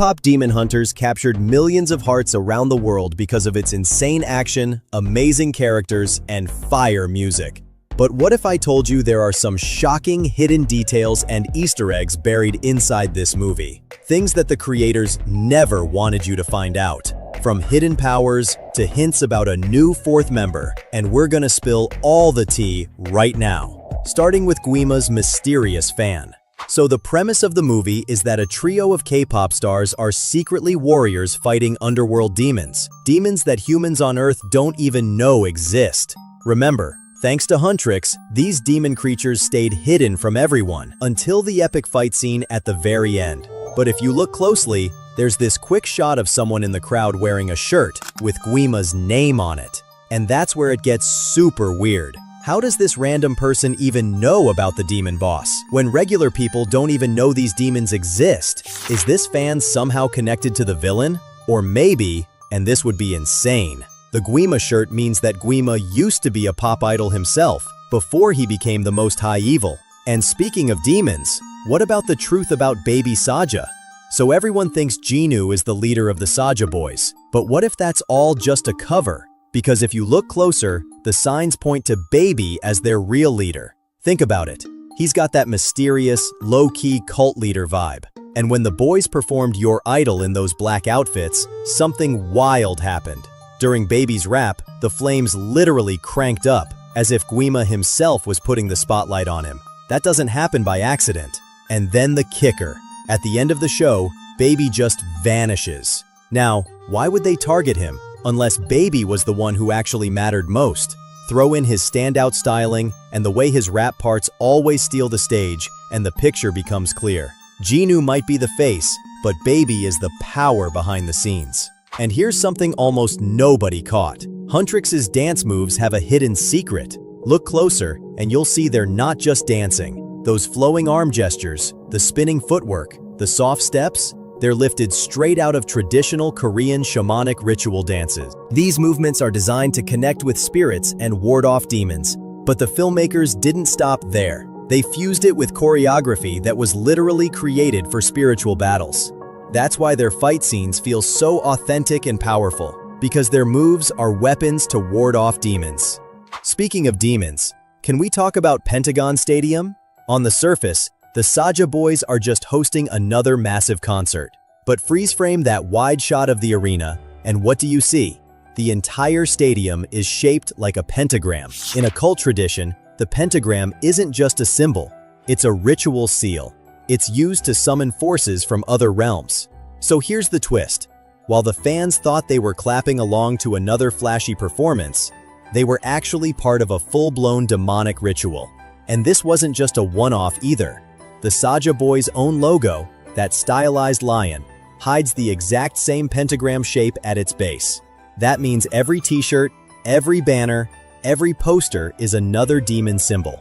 K-pop Demon Hunters captured millions of hearts around the world because of its insane action, amazing characters, and fire music. But what if I told you there are some shocking hidden details and Easter eggs buried inside this movie? Things that the creators never wanted you to find out. From hidden powers to hints about a new fourth member, and we're gonna spill all the tea right now. Starting with Guima's mysterious fan. So the premise of the movie is that a trio of K-pop stars are secretly warriors fighting underworld demons. Demons that humans on Earth don't even know exist. Remember, thanks to Huntrix, these demon creatures stayed hidden from everyone until the epic fight scene at the very end. But if you look closely, there's this quick shot of someone in the crowd wearing a shirt with Guima's name on it. And that's where it gets super weird. How does this random person even know about the demon boss, when regular people don't even know these demons exist? Is this fan somehow connected to the villain? Or maybe, and this would be insane, the Guima shirt means that Guima used to be a pop idol himself, before he became the most high evil. And speaking of demons, what about the truth about baby Saja? So everyone thinks Jinu is the leader of the Saja boys, but what if that's all just a cover? Because if you look closer, the signs point to Baby as their real leader. Think about it. He's got that mysterious, low-key cult leader vibe. And when the boys performed Your Idol in those black outfits, something wild happened. During Baby's rap, the flames literally cranked up, as if Guima himself was putting the spotlight on him. That doesn't happen by accident. And then the kicker. At the end of the show, Baby just vanishes. Now, why would they target him? Unless Baby was the one who actually mattered most. Throw in his standout styling and the way his rap parts always steal the stage, and the picture becomes clear. Jinu might be the face, but Baby is the power behind the scenes. And here's something almost nobody caught. Huntrix's dance moves have a hidden secret. Look closer, and you'll see they're not just dancing. Those flowing arm gestures, the spinning footwork, the soft steps, they're lifted straight out of traditional Korean shamanic ritual dances. These movements are designed to connect with spirits and ward off demons. But the filmmakers didn't stop there. They fused it with choreography that was literally created for spiritual battles. That's why their fight scenes feel so authentic and powerful, because their moves are weapons to ward off demons. Speaking of demons, can we talk about Pentagon Stadium? On the surface, the Saja boys are just hosting another massive concert. But freeze frame that wide shot of the arena, and what do you see? The entire stadium is shaped like a pentagram. In occult tradition, the pentagram isn't just a symbol, it's a ritual seal. It's used to summon forces from other realms. So here's the twist. While the fans thought they were clapping along to another flashy performance, they were actually part of a full-blown demonic ritual. And this wasn't just a one-off either. The Saja boys' own logo, that stylized lion, hides the exact same pentagram shape at its base. That means every t-shirt, every banner, every poster is another demon symbol.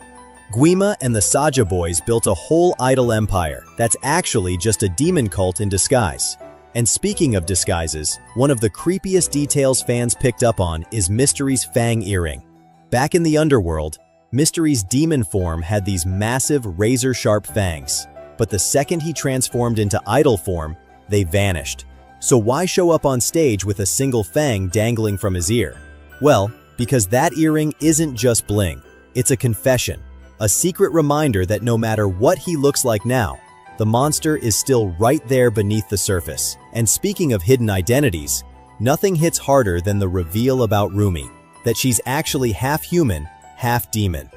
Guima and the Saja boys built a whole idol empire that's actually just a demon cult in disguise. And speaking of disguises, one of the creepiest details fans picked up on is Mystery's fang earring. Back in the underworld, Mystery's demon form had these massive razor-sharp fangs, but the second he transformed into idol form, they vanished. So why show up on stage with a single fang dangling from his ear? Well, because that earring isn't just bling, it's a confession, a secret reminder that no matter what he looks like now, the monster is still right there beneath the surface. And speaking of hidden identities, nothing hits harder than the reveal about Rumi, that she's actually half human, half demon.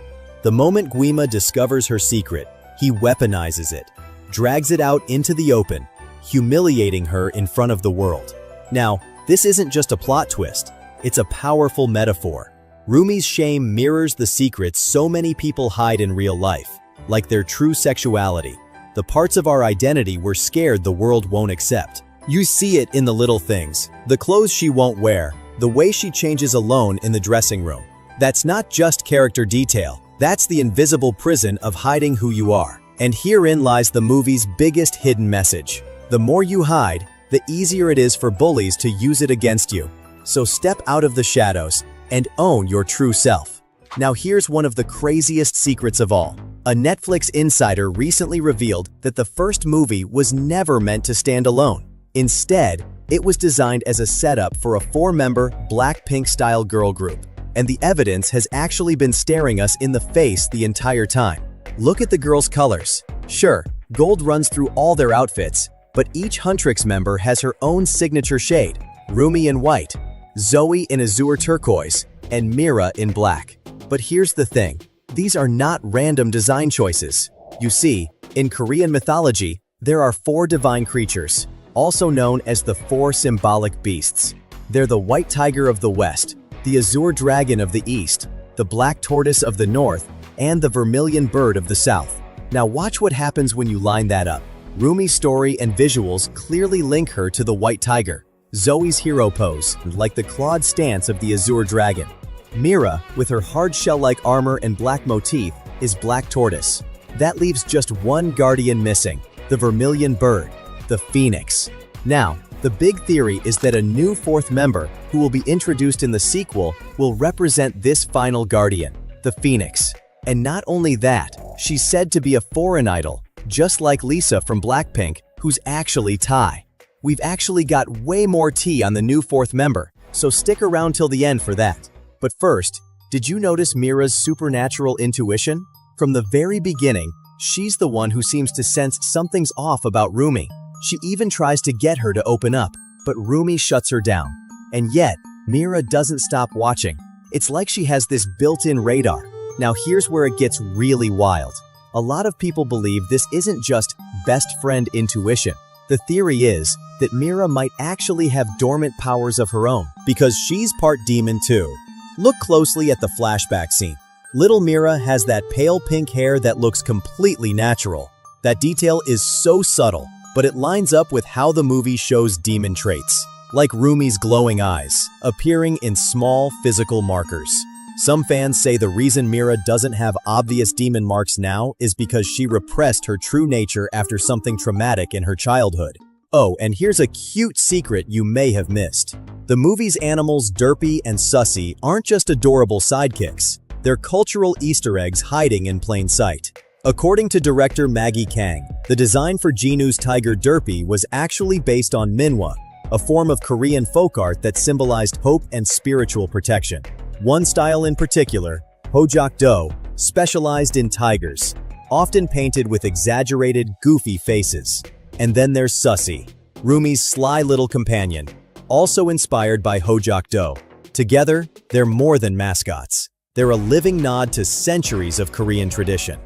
The moment Guima discovers her secret, he weaponizes it, drags it out into the open, humiliating her in front of the world. Now, this isn't just a plot twist, it's a powerful metaphor. Rumi's shame mirrors the secrets so many people hide in real life, like their true sexuality, the parts of our identity we're scared the world won't accept. You see it in the little things, the clothes she won't wear, the way she changes alone in the dressing room. That's not just character detail, that's the invisible prison of hiding who you are. And herein lies the movie's biggest hidden message. The more you hide, the easier it is for bullies to use it against you. So step out of the shadows and own your true self. Now here's one of the craziest secrets of all. A Netflix insider recently revealed that the first movie was never meant to stand alone. Instead, it was designed as a setup for a 4-member Blackpink-style girl group, and the evidence has actually been staring us in the face the entire time. Look at the girls' colors. Sure, gold runs through all their outfits, but each Huntrix member has her own signature shade: Rumi in white, Zoe in azure turquoise, and Mira in black. But here's the thing, these are not random design choices. You see, in Korean mythology, there are 4 divine creatures, also known as the 4 symbolic beasts. They're the white tiger of the west, the azure dragon of the east, the black tortoise of the north, and the vermilion bird of the south. Now watch what happens when you line that up. Rumi's story and visuals clearly link her to the white tiger, Zoe's hero pose, like the clawed stance of the azure dragon. Mira, with her hard shell-like armor and black motif, is black tortoise. That leaves just one guardian missing, the vermilion bird, the phoenix. Now, the big theory is that a new 4th member, who will be introduced in the sequel, will represent this final guardian, the phoenix. And not only that, she's said to be a foreign idol, just like Lisa from Blackpink, who's actually Thai. We've actually got way more tea on the new 4th member, so stick around till the end for that. But first, did you notice Mira's supernatural intuition? From the very beginning, she's the one who seems to sense something's off about Rumi. She even tries to get her to open up, but Rumi shuts her down. And yet, Mira doesn't stop watching. It's like she has this built-in radar. Now here's where it gets really wild. A lot of people believe this isn't just best friend intuition. The theory is that Mira might actually have dormant powers of her own, because she's part demon too. Look closely at the flashback scene. Little Mira has that pale pink hair that looks completely natural. That detail is so subtle, but it lines up with how the movie shows demon traits, like Rumi's glowing eyes, appearing in small physical markers. Some fans say the reason Mira doesn't have obvious demon marks now is because she repressed her true nature after something traumatic in her childhood. Oh, and here's a cute secret you may have missed. The movie's animals Derpy and Sussy aren't just adorable sidekicks. They're cultural Easter eggs hiding in plain sight. According to director Maggie Kang, the design for Jinu's tiger Derpy was actually based on Minhwa, a form of Korean folk art that symbolized hope and spiritual protection. One style in particular, Hojak-do, specialized in tigers, often painted with exaggerated, goofy faces. And then there's Sussy, Rumi's sly little companion, also inspired by Hojak-do. Together, they're more than mascots. They're a living nod to centuries of Korean tradition.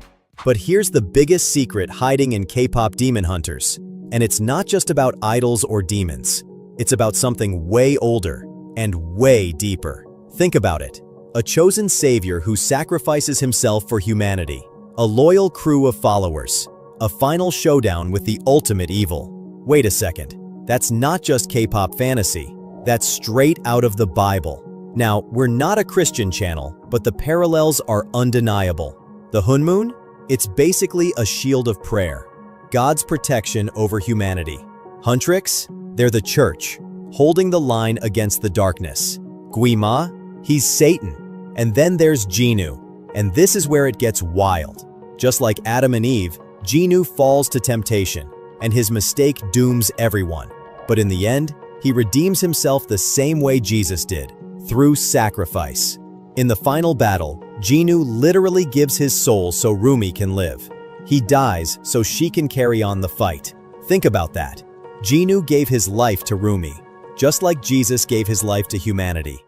But here's the biggest secret hiding in K-pop demon hunters. And it's not just about idols or demons. It's about something way older and way deeper. Think about it. A chosen savior who sacrifices himself for humanity. A loyal crew of followers. A final showdown with the ultimate evil. Wait a second. That's not just K-pop fantasy. That's straight out of the Bible. Now, we're not a Christian channel, but the parallels are undeniable. The Hunmoon? It's basically a shield of prayer. God's protection over humanity. Huntrix? They're the church, holding the line against the darkness. Guima? He's Satan. And then there's Jinu. And this is where it gets wild. Just like Adam and Eve, Jinu falls to temptation, and his mistake dooms everyone. But in the end, he redeems himself the same way Jesus did, through sacrifice. In the final battle, Jinu literally gives his soul so Rumi can live. He dies so she can carry on the fight. Think about that. Jinu gave his life to Rumi, just like Jesus gave his life to humanity.